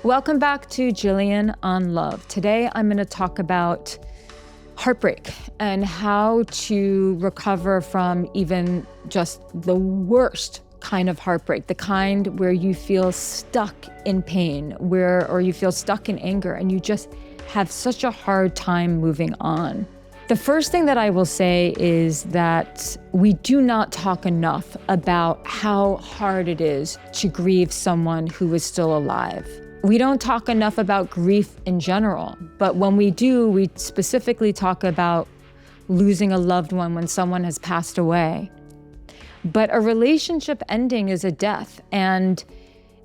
Welcome back to Jillian On Love. Today, I'm going to talk about heartbreak and how to recover from even just the worst kind of heartbreak, the kind where you feel stuck in pain, or you feel stuck in anger, and you just have such a hard time moving on. The first thing that I will say is that we do not talk enough about how hard it is to grieve someone who is still alive. We don't talk enough about grief in general, but when we do, we specifically talk about losing a loved one when someone has passed away. But a relationship ending is a death, and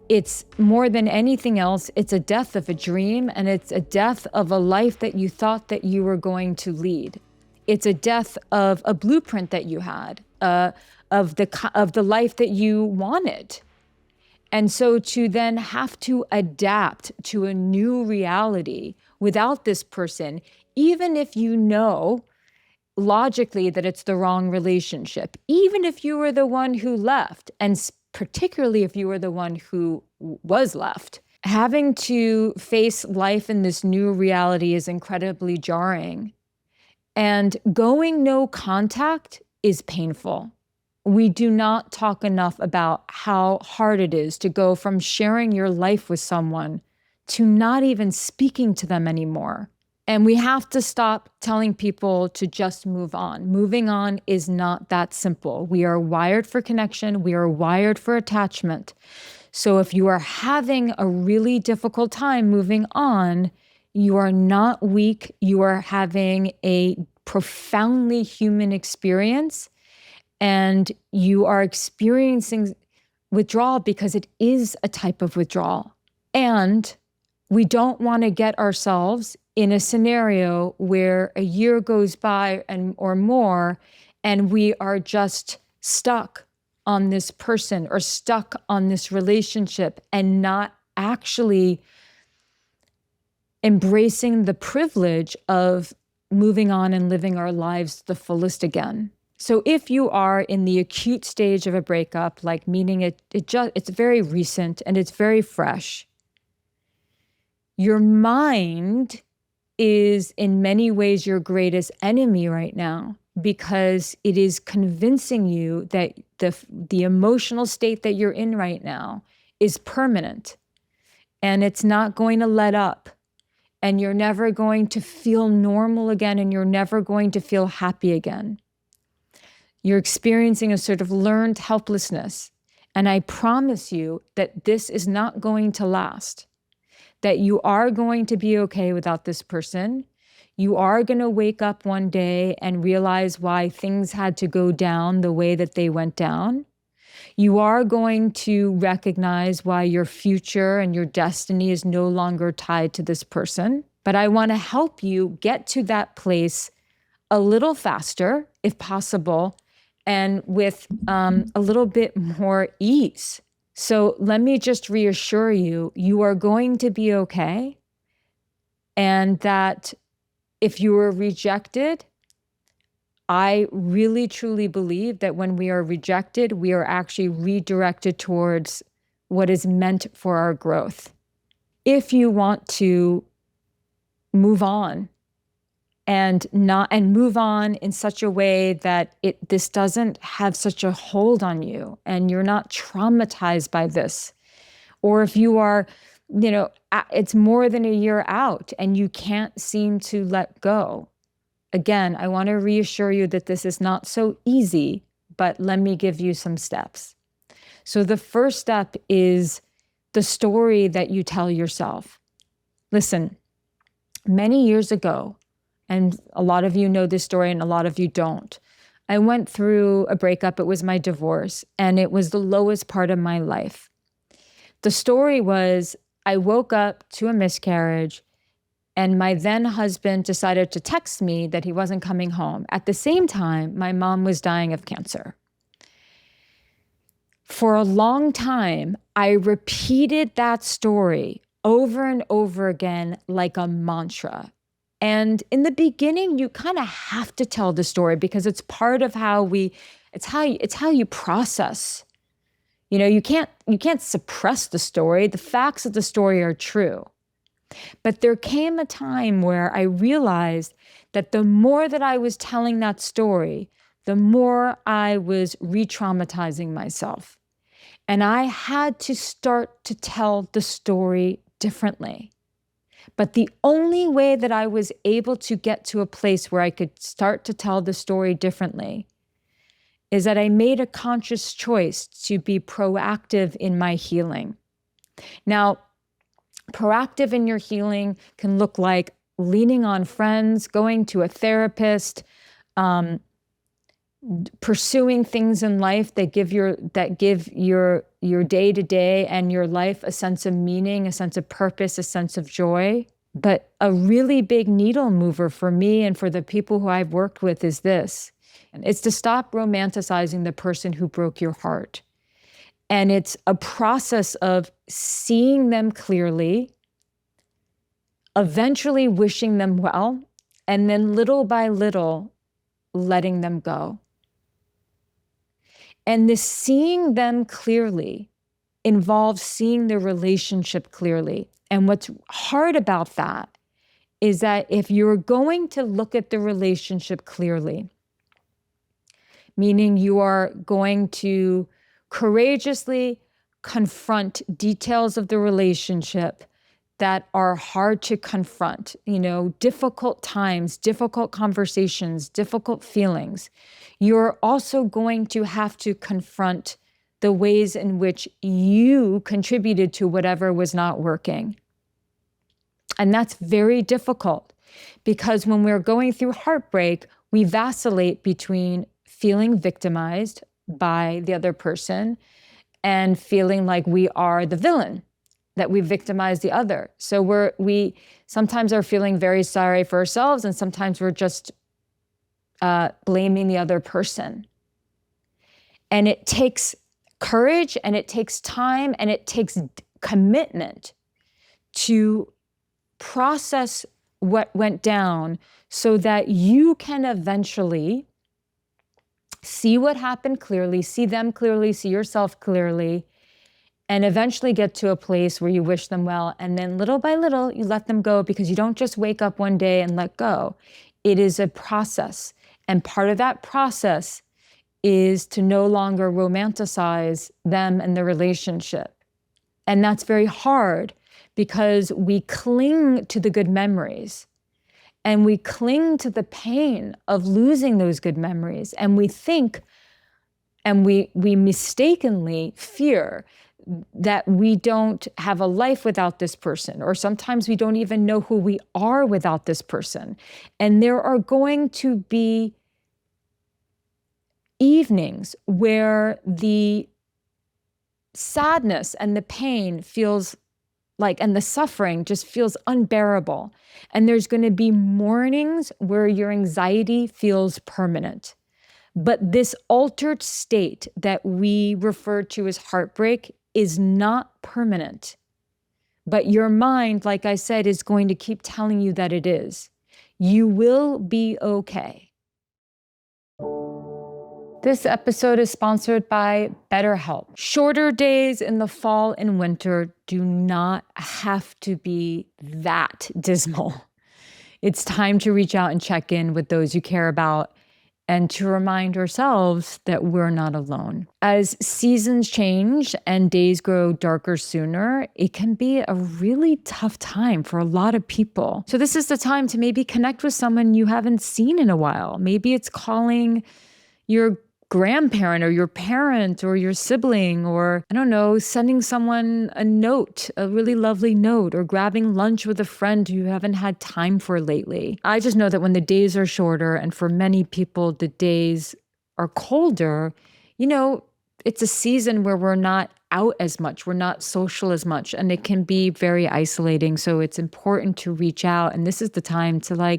it's more than anything else, it's a death of a dream, and it's a death of a life that you thought that you were going to lead. It's a death of a blueprint that you had, of the life that you wanted. And so to then have to adapt to a new reality without this person, even if you know logically that it's the wrong relationship, even if you were the one who left, and particularly if you were the one who was left, having to face life in this new reality is incredibly jarring. And going no contact is painful. We do not talk enough about how hard it is to go from sharing your life with someone to not even speaking to them anymore. And we have to stop telling people to just move on. Moving on is not that simple. We are wired for connection. We are wired for attachment. So if you are having a really difficult time moving on, you are not weak. You are having a profoundly human experience. And you are experiencing withdrawal because it is a type of withdrawal. And we don't want to get ourselves in a scenario where a year goes by or more, and we are just stuck on this person or stuck on this relationship and not actually embracing the privilege of moving on and living our lives the fullest again. So if you are in the acute stage of a breakup, like meaning it's very recent and it's very fresh, your mind is in many ways your greatest enemy right now, because it is convincing you that the emotional state that you're in right now is permanent and it's not going to let up, and you're never going to feel normal again, and you're never going to feel happy again. You're experiencing a sort of learned helplessness. And I promise you that this is not going to last, that you are going to be okay without this person. You are going to wake up one day and realize why things had to go down the way that they went down. You are going to recognize why your future and your destiny is no longer tied to this person. But I want to help you get to that place a little faster, if possible, and with a little bit more ease. So let me just reassure you, you are going to be okay. And that if you were rejected, I really truly believe that when we are rejected, we are actually redirected towards what is meant for our growth. If you want to move on, and move on in such a way that this doesn't have such a hold on you and you're not traumatized by this. Or if you are, it's more than a year out and you can't seem to let go. Again, I want to reassure you that this is not so easy, but let me give you some steps. So the first step is the story that you tell yourself. Listen, many years ago, and a lot of you know this story and a lot of you don't, I went through a breakup. It was my divorce, and it was the lowest part of my life. The story was, I woke up to a miscarriage, and my then husband decided to text me that he wasn't coming home. At the same time, my mom was dying of cancer. For a long time, I repeated that story over and over again like a mantra. And in the beginning, you kind of have to tell the story because it's part of how it's how you process You can't suppress the story. The facts of the story are true. But there came a time where I realized that the more that I was telling that story, the more I was re-traumatizing myself. And I had to start to tell the story differently. But the only way that I was able to get to a place where I could start to tell the story differently is that I made a conscious choice to be proactive in my healing. Now, proactive in your healing can look like leaning on friends, going to a therapist, pursuing things in life that give your day-to-day and your life a sense of meaning, a sense of purpose, a sense of joy. But a really big needle mover for me and for the people who I've worked with is this. It's to stop romanticizing the person who broke your heart. And it's a process of seeing them clearly, eventually wishing them well, and then little by little letting them go. And this seeing them clearly involves seeing the relationship clearly. And what's hard about that is that if you're going to look at the relationship clearly, meaning you are going to courageously confront details of the relationship that are hard to confront, difficult times, difficult conversations, difficult feelings, you're also going to have to confront the ways in which you contributed to whatever was not working. And that's very difficult because when we're going through heartbreak, we vacillate between feeling victimized by the other person and feeling like we are the villain, that we victimize the other. So we sometimes are feeling very sorry for ourselves, and sometimes we're just blaming the other person. And it takes courage, and it takes time, and it takes commitment to process what went down so that you can eventually see what happened clearly, see them clearly, see yourself clearly, and eventually get to a place where you wish them well. And then little by little, you let them go, because you don't just wake up one day and let go. It is a process. And part of that process is to no longer romanticize them and the relationship. And that's very hard because we cling to the good memories. And we cling to the pain of losing those good memories. And we think, and we mistakenly fear that we don't have a life without this person, or sometimes we don't even know who we are without this person. And there are going to be evenings where the sadness and the pain feels like, and the suffering just feels unbearable. And there's going to be mornings where your anxiety feels permanent. But this altered state that we refer to as heartbreak is not permanent. But your mind, like I said, is going to keep telling you that it is. You will be okay. This episode is sponsored by BetterHelp. Shorter days in the fall and winter do not have to be that dismal. It's time to reach out and check in with those you care about and to remind ourselves that we're not alone. As seasons change and days grow darker sooner, it can be a really tough time for a lot of people. So this is the time to maybe connect with someone you haven't seen in a while. Maybe it's calling your grandparent or your parent or your sibling, or I don't know, sending someone a note, a really lovely note, or grabbing lunch with a friend who you haven't had time for lately. I just know that when the days are shorter, and for many people the days are colder, it's a season where we're not out as much, we're not social as much, and it can be very isolating. So it's important to reach out, and this is the time to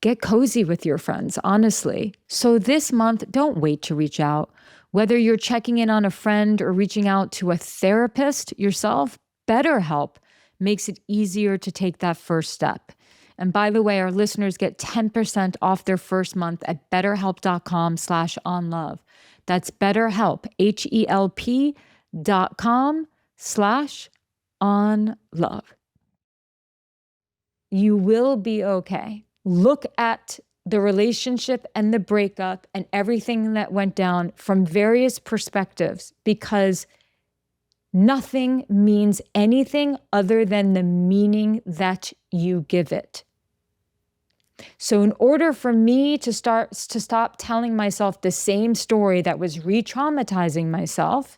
get cozy with your friends, honestly. So this month, don't wait to reach out. Whether you're checking in on a friend or reaching out to a therapist yourself, BetterHelp makes it easier to take that first step. And by the way, our listeners get 10% off their first month at betterhelp.com/onlove. That's BetterHelp, HELP waitlist.com/onlove. You will be okay. Look at the relationship and the breakup and everything that went down from various perspectives, because nothing means anything other than the meaning that you give it. So in order for me to stop telling myself the same story that was re-traumatizing myself,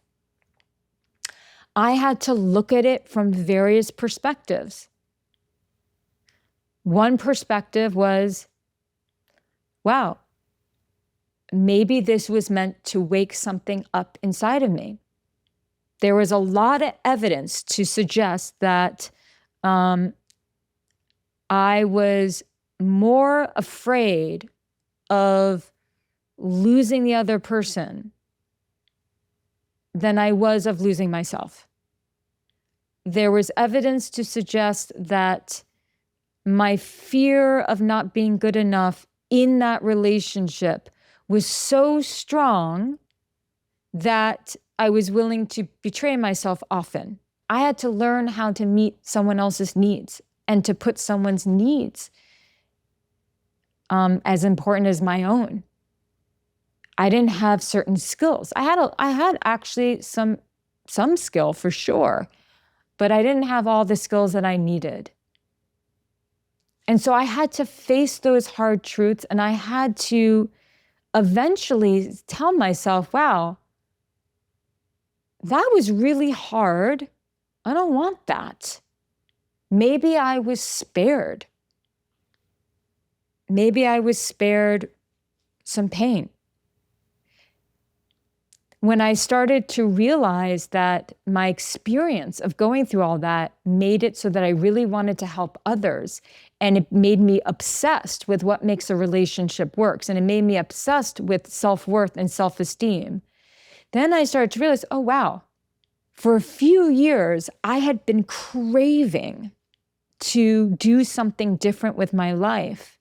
I had to look at it from various perspectives. One perspective was, wow, maybe this was meant to wake something up inside of me. There was a lot of evidence to suggest that I was more afraid of losing the other person than I was of losing myself. There was evidence to suggest that my fear of not being good enough in that relationship was so strong that I was willing to betray myself often. I had to learn how to meet someone else's needs and to put someone's needs as important as my own. I didn't have certain skills. I had actually some skill for sure, but I didn't have all the skills that I needed. And so I had to face those hard truths, and I had to eventually tell myself, wow, that was really hard. I don't want that. Maybe I was spared. Maybe I was spared some pain. When I started to realize that my experience of going through all that made it so that I really wanted to help others, and it made me obsessed with what makes a relationship works, and it made me obsessed with self-worth and self-esteem, then I started to realize, oh wow, for a few years, I had been craving to do something different with my life.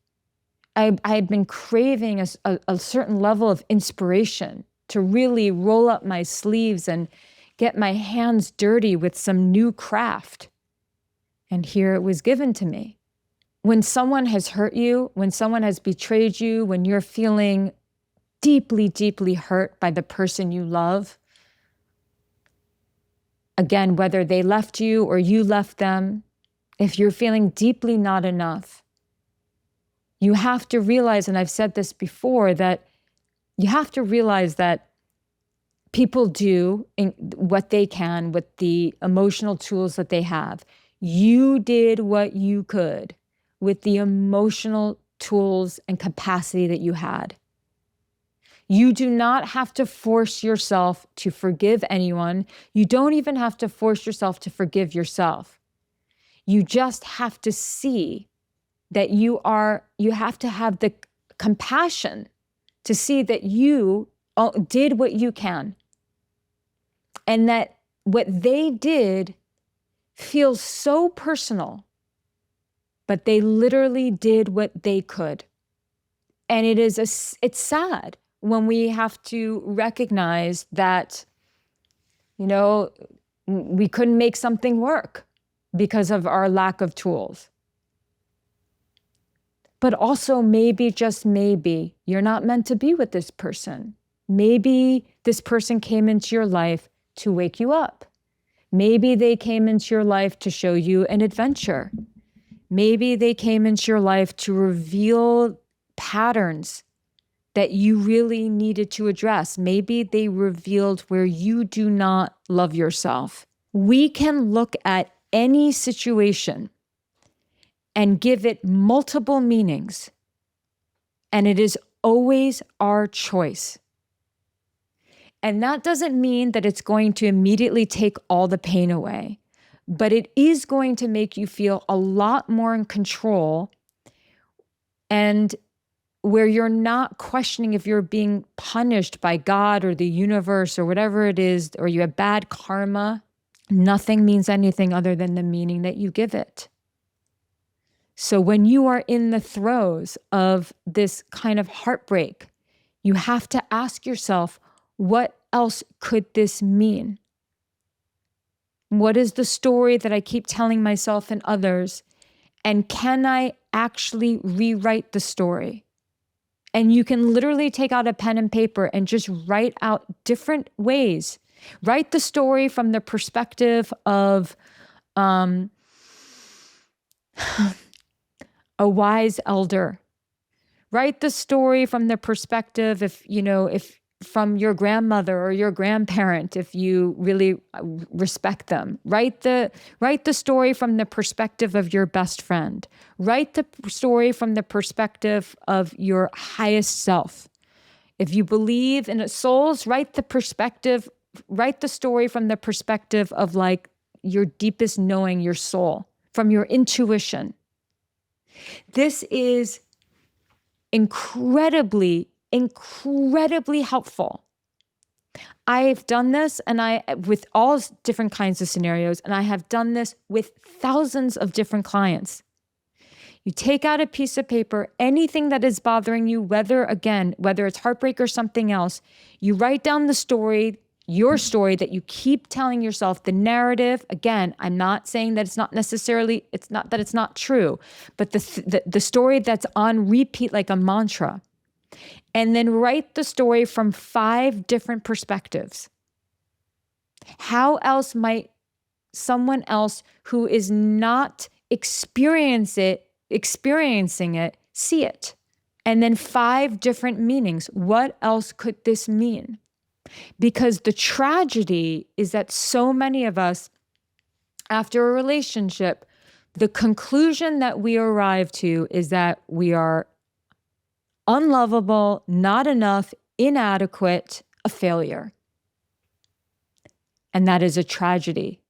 I had been craving a certain level of inspiration to really roll up my sleeves and get my hands dirty with some new craft. And here it was given to me. When someone has hurt you, when someone has betrayed you, when you're feeling deeply, deeply hurt by the person you love, again, whether they left you or you left them, if you're feeling deeply not enough, you have to realize, and I've said this before, that you have to realize that people do what they can with the emotional tools that they have. You did what you could with the emotional tools and capacity that you had. You do not have to force yourself to forgive anyone. You don't even have to force yourself to forgive yourself. You just have to see that you have to have the compassion to see that you did what you can, and that what they did feels so personal, but they literally did what they could. And it's sad when we have to recognize that, we couldn't make something work because of our lack of tools. But also maybe, just maybe, you're not meant to be with this person. Maybe this person came into your life to wake you up. Maybe they came into your life to show you an adventure. Maybe they came into your life to reveal patterns that you really needed to address. Maybe they revealed where you do not love yourself. We can look at any situation and give it multiple meanings, and it is always our choice. And that doesn't mean that it's going to immediately take all the pain away, but it is going to make you feel a lot more in control, and where you're not questioning if you're being punished by God or the universe or whatever it is, or you have bad karma. Nothing means anything other than the meaning that you give it. So when you are in the throes of this kind of heartbreak, you have to ask yourself, what else could this mean? What is the story that I keep telling myself and others? And can I actually rewrite the story? And you can literally take out a pen and paper and just write out different ways. Write the story from the perspective of a wise elder. Write the story from the perspective if from your grandmother or your grandparent, if you really respect them. Write the story from the perspective of your best friend. Write the story from the perspective of your highest self. If you believe in souls, write the story from the perspective of like your deepest knowing, your soul, from your intuition. This is incredibly helpful. I've done this with all different kinds of scenarios, and I have done this with thousands of different clients. You take out a piece of paper, anything that is bothering you, whether it's heartbreak or something else, you write down the story, your story that you keep telling yourself, the narrative. Again, I'm not saying that it's not that it's not true, but the story that's on repeat like a mantra. And then write the story from 5 different perspectives. How else might someone else who is not experiencing it see it? And then 5 different meanings. What else could this mean? Because the tragedy is that so many of us, after a relationship, the conclusion that we arrive to is that we are unlovable, not enough, inadequate, a failure. And that is a tragedy.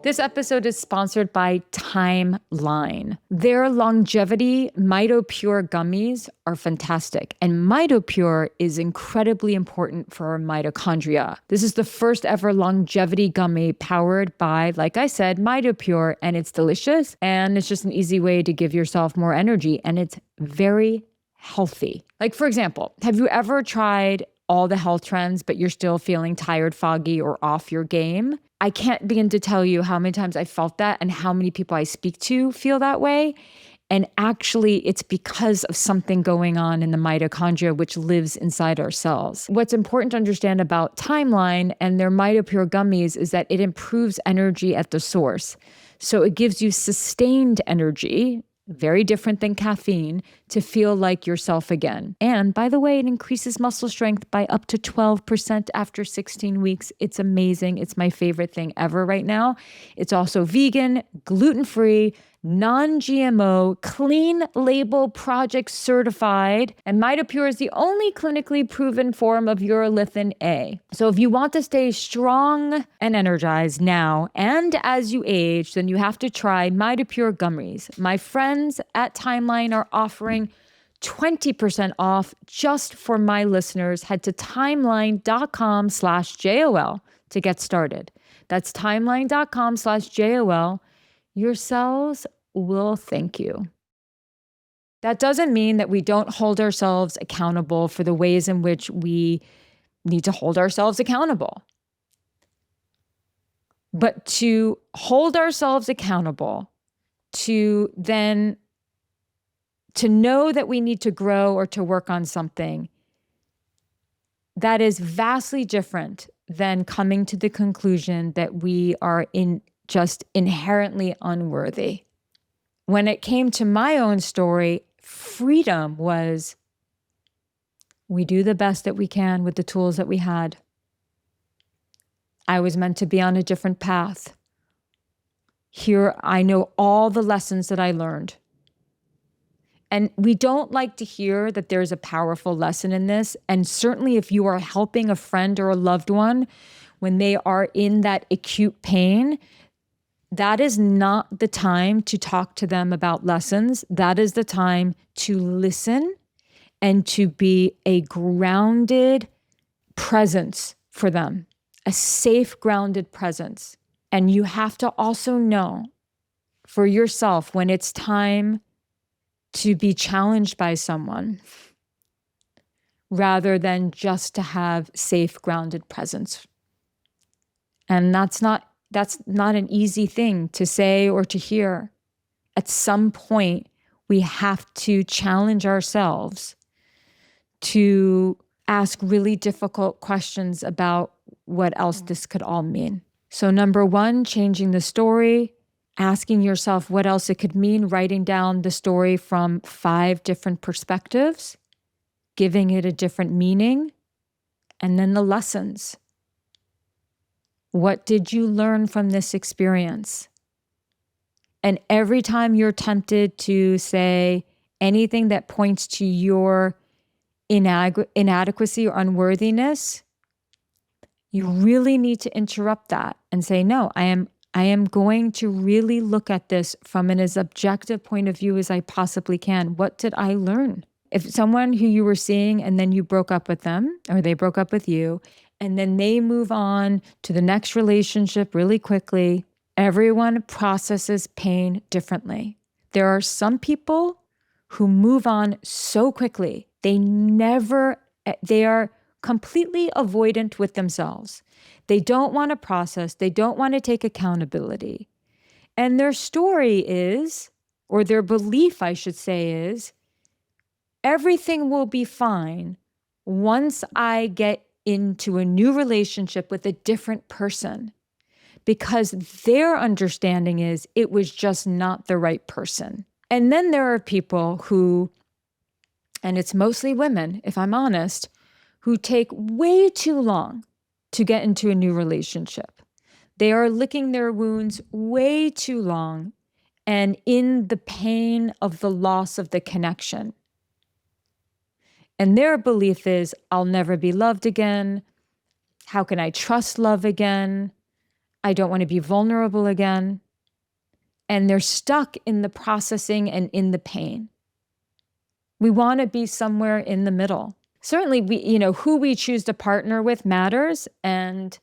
This episode is sponsored by Timeline. Their longevity MitoPure gummies are fantastic. And MitoPure is incredibly important for our mitochondria. This is the first ever longevity gummy powered by, like I said, MitoPure, and it's delicious. And it's just an easy way to give yourself more energy. And it's very healthy. Like, for example, have you ever tried all the health trends, but you're still feeling tired, foggy, or off your game? I can't begin to tell you how many times I felt that and how many people I speak to feel that way. And actually, it's because of something going on in the mitochondria, which lives inside our cells. What's important to understand about Timeline and their MitoPure gummies is that it improves energy at the source. So it gives you sustained energy, very different than caffeine, to feel like yourself again. And by the way, it increases muscle strength by up to 12% after 16 weeks. It's amazing. It's my favorite thing ever right now. It's also vegan, gluten-free, non-GMO, clean label project certified, and MitoPure is the only clinically proven form of urolithin A. So if you want to stay strong and energized now and as you age, then you have to try MitoPure gummies. My friends at Timeline are offering 20% off just for my listeners. Head to timeline.com/JOL to get started. That's timeline.com/JOL. Your cells will thank you. That doesn't mean that we don't hold ourselves accountable for the ways in which we need to hold ourselves accountable. But to hold ourselves accountable, to know that we need to grow or to work on something, that is vastly different than coming to the conclusion that we are just inherently unworthy. When it came to my own story, freedom was, we do the best that we can with the tools that we had. I was meant to be on a different path. Here, I know all the lessons that I learned. And we don't like to hear that there's a powerful lesson in this. And certainly if you are helping a friend or a loved one when they are in that acute pain, that is not the time to talk to them about lessons. That is the time to listen and to be a grounded presence for them, a safe, grounded presence. And you have to also know for yourself when it's time to be challenged by someone rather than just to have safe, grounded presence. And that's not an easy thing to say or to hear. At some point, we have to challenge ourselves to ask really difficult questions about what else this could all mean. So number one, changing the story, asking yourself what else it could mean, writing down the story from 5 different perspectives, giving it a different meaning, and then the lessons. What did you learn from this experience? And every time you're tempted to say anything that points to your inadequacy or unworthiness, you really need to interrupt that and say, no, I am going to really look at this from an as objective point of view as I possibly can. What did I learn? If someone who you were seeing and then you broke up with them, or they broke up with you, and then they move on to the next relationship really quickly, everyone processes pain differently. There are some people who move on so quickly, they are completely avoidant with themselves. They don't want to process, they don't want to take accountability. And their story is, or their belief, I should say, is, everything will be fine once I get into a new relationship with a different person, because their understanding is it was just not the right person. And then there are people who, and it's mostly women, if I'm honest, who take way too long to get into a new relationship. They are licking their wounds way too long and in the pain of the loss of the connection. And their belief is, I'll never be loved again. How can I trust love again? I don't want to be vulnerable again. And they're stuck in the processing and in the pain. We want to be somewhere in the middle. Certainly, who we choose to partner with matters. And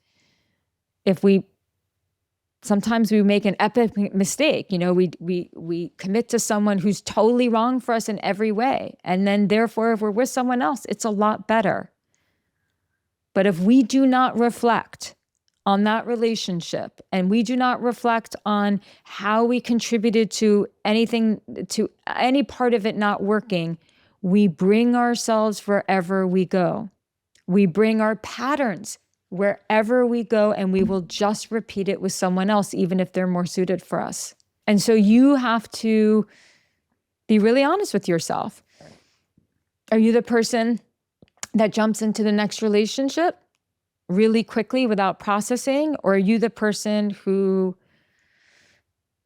sometimes we make an epic mistake. We commit to someone who's totally wrong for us in every way. And then therefore, if we're with someone else, it's a lot better. But if we do not reflect on that relationship, and we do not reflect on how we contributed to anything, to any part of it not working, we bring ourselves wherever we go. We bring our patterns wherever we go, and we will just repeat it with someone else, even if they're more suited for us. And so you have to be really honest with yourself. Are you the person that jumps into the next relationship really quickly without processing? Or are you the person who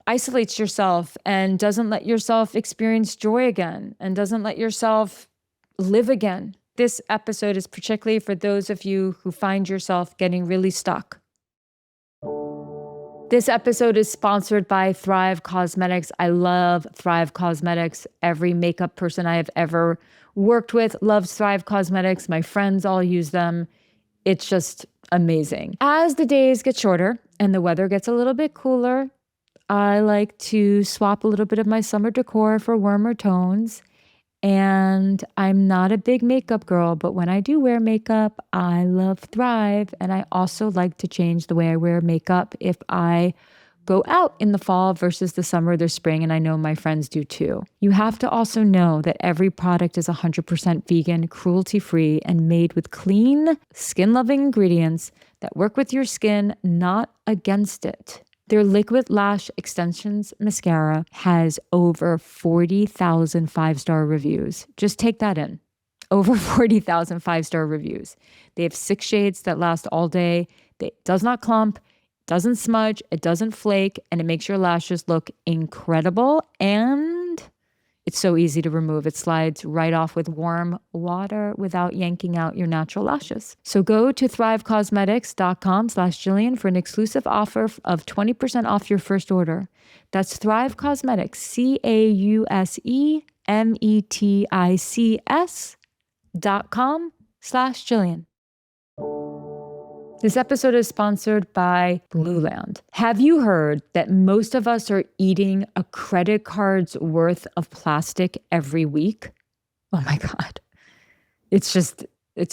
isolates yourself and doesn't let yourself experience joy again and doesn't let yourself live again? This episode is particularly for those of you who find yourself getting really stuck. This episode is sponsored by Thrive Cosmetics. I love Thrive Cosmetics. Every makeup person I have ever worked with loves Thrive Cosmetics. My friends all use them. It's just amazing. As the days get shorter and the weather gets a little bit cooler, I like to swap a little bit of my summer decor for warmer tones. And I'm not a big makeup girl, but when I do wear makeup, I love Thrive. And I also like to change the way I wear makeup if I go out in the fall versus the summer or the spring. And I know my friends do too. You have to also know that every product is 100% vegan, cruelty-free, and made with clean, skin-loving ingredients that work with your skin, not against it. Their Liquid Lash Extensions Mascara has over 40,000 5-star reviews. Just take that in. Over 40,000 5-star reviews. They have 6 shades that last all day. It does not clump, doesn't smudge, it doesn't flake, and it makes your lashes look incredible. And it's so easy to remove. It slides right off with warm water without yanking out your natural lashes. So go to thrivecosmetics.com/Jillian for an exclusive offer of 20% off your first order. That's Thrive Cosmetics, CAUSEMETICS.com/Jillian. This episode is sponsored by Blueland. Have you heard that most of us are eating a credit card's worth of plastic every week? Oh my God. It's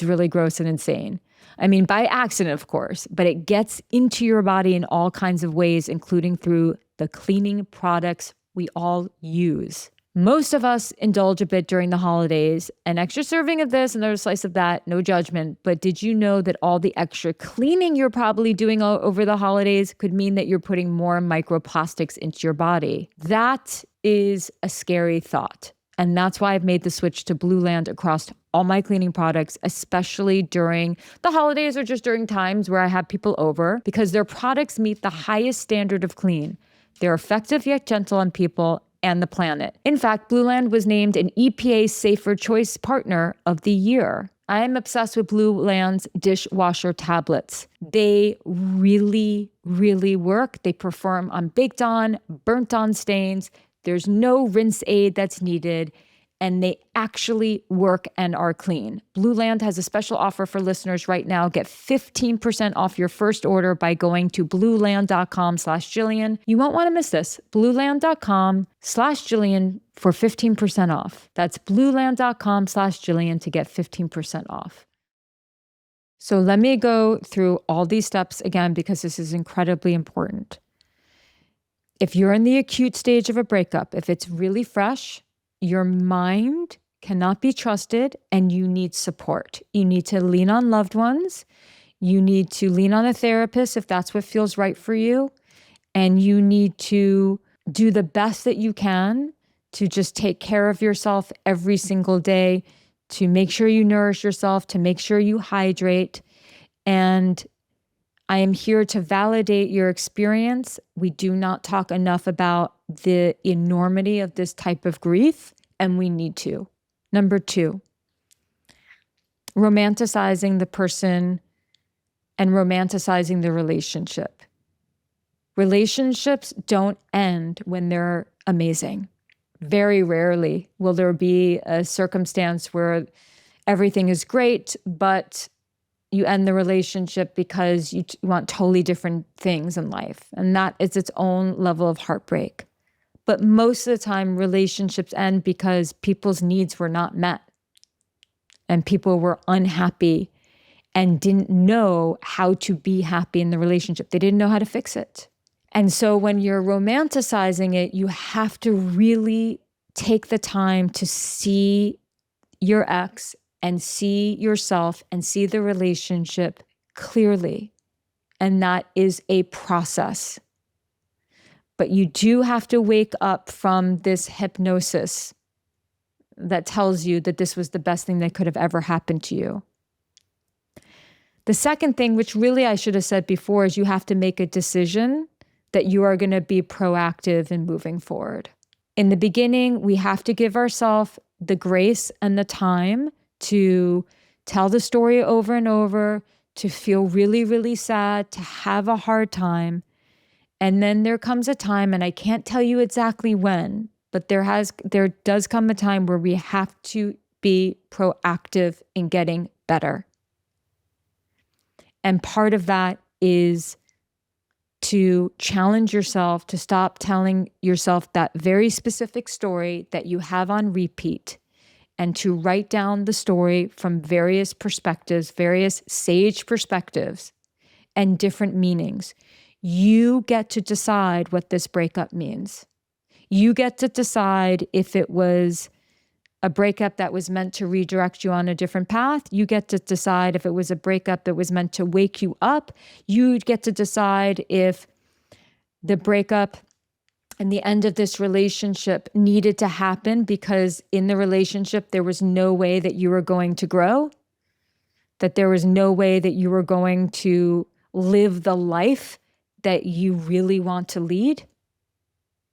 really gross and insane. I mean, by accident, of course, but it gets into your body in all kinds of ways, including through the cleaning products we all use. Most of us indulge a bit during the holidays, an extra serving of this, another slice of that, no judgment. But did you know that all the extra cleaning you're probably doing over the holidays could mean that you're putting more microplastics into your body? That is a scary thought. And that's why I've made the switch to Blue Land across all my cleaning products, especially during the holidays or just during times where I have people over, because their products meet the highest standard of clean. They're effective yet gentle on people and the planet. In fact, Blue Land was named an EPA Safer Choice Partner of the Year. I am obsessed with Blue Land's dishwasher tablets. They really, really work. They perform on baked on, burnt on stains. There's no rinse aid that's needed, and they actually work and are clean. Blue Land has a special offer for listeners right now. Get 15% off your first order by going to blueland.com/Jillian. You won't want to miss this. blueland.com/Jillian for 15% off. That's blueland.com/Jillian to get 15% off. So let me go through all these steps again, because this is incredibly important. If you're in the acute stage of a breakup, if it's really fresh, your mind cannot be trusted and you need support. You need to lean on loved ones. You need to lean on a therapist if that's what feels right for you. And you need to do the best that you can to just take care of yourself every single day, to make sure you nourish yourself, to make sure you hydrate. And I am here to validate your experience. We do not talk enough about the enormity of this type of grief, and we need to. Number 2, romanticizing the person and romanticizing the relationship. Relationships don't end when they're amazing. Very rarely will there be a circumstance where everything is great, but you end the relationship because you want totally different things in life. And that is its own level of heartbreak. But most of the time, relationships end because people's needs were not met. And people were unhappy and didn't know how to be happy in the relationship. They didn't know how to fix it. And so when you're romanticizing it, you have to really take the time to see your ex and see yourself and see the relationship clearly. And that is a process. But you do have to wake up from this hypnosis that tells you that this was the best thing that could have ever happened to you. The second thing, which really I should have said before, is you have to make a decision that you are going to be proactive in moving forward. In the beginning, we have to give ourselves the grace and the time to tell the story over and over, to feel really, really sad, to have a hard time. And then there comes a time, and I can't tell you exactly when, but there does come a time where we have to be proactive in getting better. And part of that is to challenge yourself to stop telling yourself that very specific story that you have on repeat, and to write down the story from various perspectives, various sage perspectives and different meanings. You get to decide what this breakup means. You get to decide if it was a breakup that was meant to redirect you on a different path. You get to decide if it was a breakup that was meant to wake you up. You get to decide if the breakup and the end of this relationship needed to happen because in the relationship, there was no way that you were going to grow, that there was no way that you were going to live the life that you really want to lead.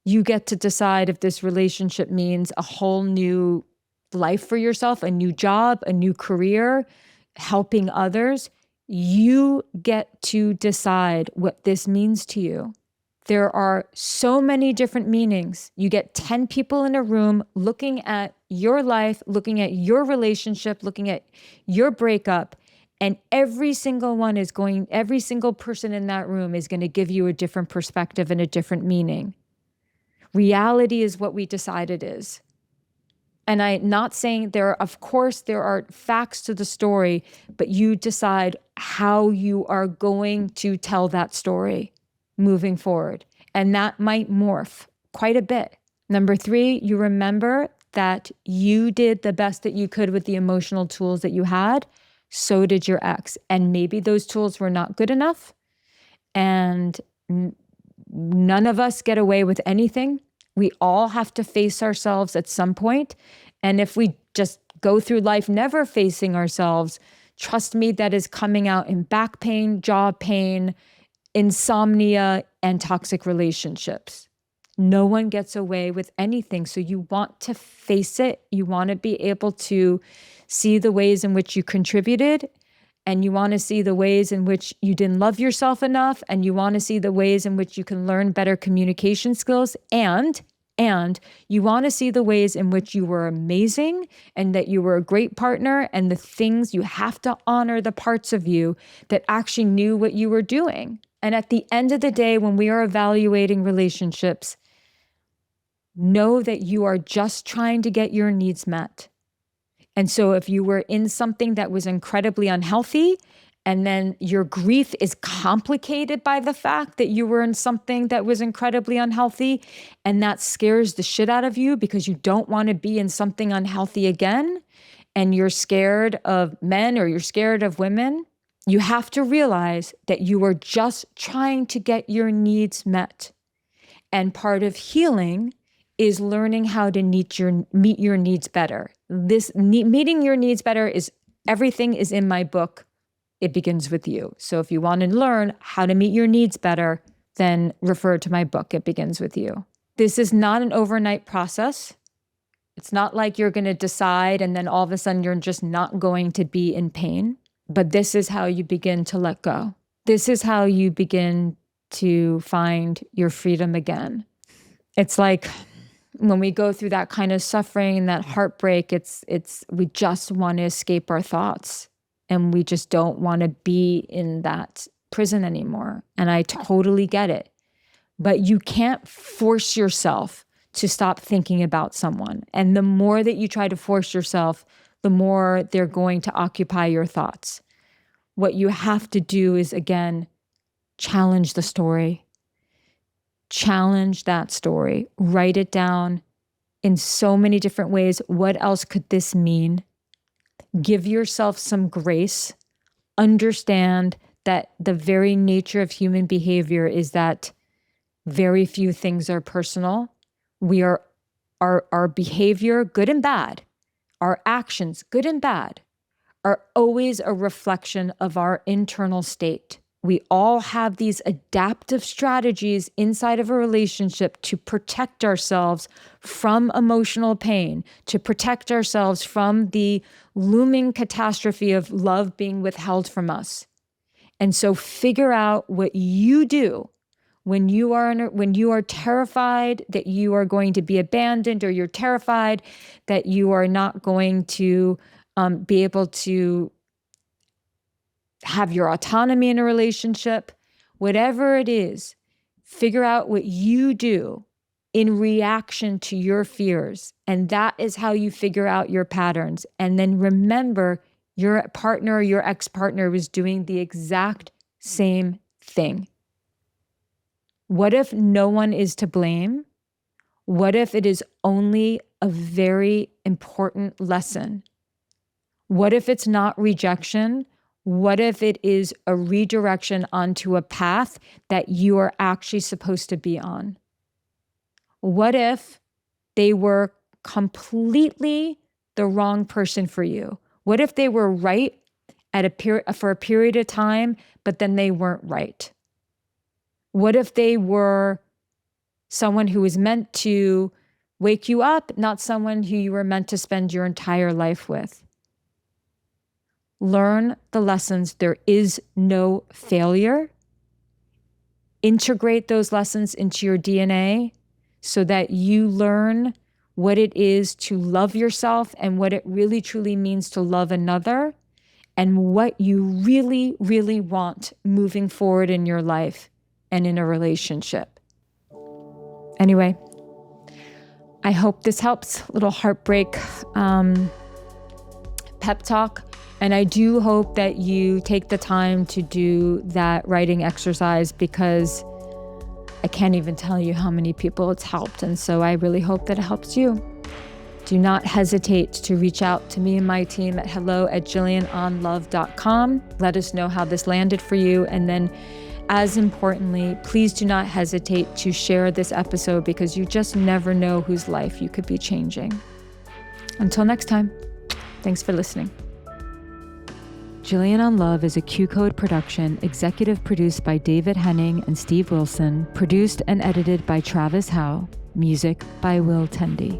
You get to decide if this relationship means a whole new life for yourself, a new job, a new career, helping others. You get to decide what this means to you. There are so many different meanings. You get 10 people in a room looking at your life, looking at your relationship, looking at your breakup, and every single person in that room is going to give you a different perspective and a different meaning. Reality is what we decide it is. And I'm not saying of course, there are facts to the story, but you decide how you are going to tell that story moving forward. And that might morph quite a bit. Number 3, you remember that you did the best that you could with the emotional tools that you had. So did your ex. And maybe those tools were not good enough. And none of us get away with anything. We all have to face ourselves at some point. And if we just go through life never facing ourselves, trust me, that is coming out in back pain, jaw pain, insomnia, and toxic relationships. No one gets away with anything. So you want to face it. You want to be able to see the ways in which you contributed, and you want to see the ways in which you didn't love yourself enough, and you want to see the ways in which you can learn better communication skills, and you want to see the ways in which you were amazing and that you were a great partner, and the things you have to honor, the parts of you that actually knew what you were doing. And at the end of the day, when we are evaluating relationships, know that you are just trying to get your needs met. And so if you were in something that was incredibly unhealthy, and then your grief is complicated by the fact that you were in something that was incredibly unhealthy, and that scares the shit out of you because you don't want to be in something unhealthy again, and you're scared of men or you're scared of women, you have to realize that you are just trying to get your needs met. And part of healing is learning how to meet your needs better. Meeting your needs better is everything is in my book. It begins with you. So if you want to learn how to meet your needs better, then refer to my book. It begins with you. This is not an overnight process. It's not like you're going to decide and then all of a sudden you're just not going to be in pain. But this is how you begin to let go. This is how you begin to find your freedom again. It's like when we go through that kind of suffering and that heartbreak, we just want to escape our thoughts, and we just don't want to be in that prison anymore. And I totally get it. But you can't force yourself to stop thinking about someone. And the more that you try to force yourself, the more they're going to occupy your thoughts. What you have to do is, again, challenge the story. Challenge that story. Write it down in so many different ways. What else could this mean? Give yourself some grace. Understand that the very nature of human behavior is that very few things are personal. Our behavior, good and bad, our actions, good and bad, are always a reflection of our internal state. We all have these adaptive strategies inside of a relationship to protect ourselves from emotional pain, to protect ourselves from the looming catastrophe of love being withheld from us. And so figure out what you do when you are terrified that you are going to be abandoned, or you're terrified that you are not going to be able to have your autonomy in a relationship. Whatever it is, figure out what you do in reaction to your fears. And that is how you figure out your patterns. And then remember, your partner or your ex-partner was doing the exact same thing. What if no one is to blame? What if it is only a very important lesson? What if it's not rejection? What if it is a redirection onto a path that you are actually supposed to be on? What if they were completely the wrong person for you? What if they were right for a period of time, but then they weren't right? What if they were someone who was meant to wake you up, not someone who you were meant to spend your entire life with? Learn the lessons. There is no failure. Integrate those lessons into your DNA so that you learn what it is to love yourself and what it really truly means to love another, and what you really, really want moving forward in your life and in a relationship. Anyway, I hope this helps. A little heartbreak pep talk. And I do hope that you take the time to do that writing exercise, because I can't even tell you how many people it's helped. And so I really hope that it helps you. Do not hesitate to reach out to me and my team at hello@JillianOnLove.com. Let us know how this landed for you. And then, as importantly, please do not hesitate to share this episode, because you just never know whose life you could be changing. Until next time, thanks for listening. Jillian On Love is a QCODE production, executive produced by David Henning and Steve Wilson, produced and edited by Travis Howe, music by Will Tendy.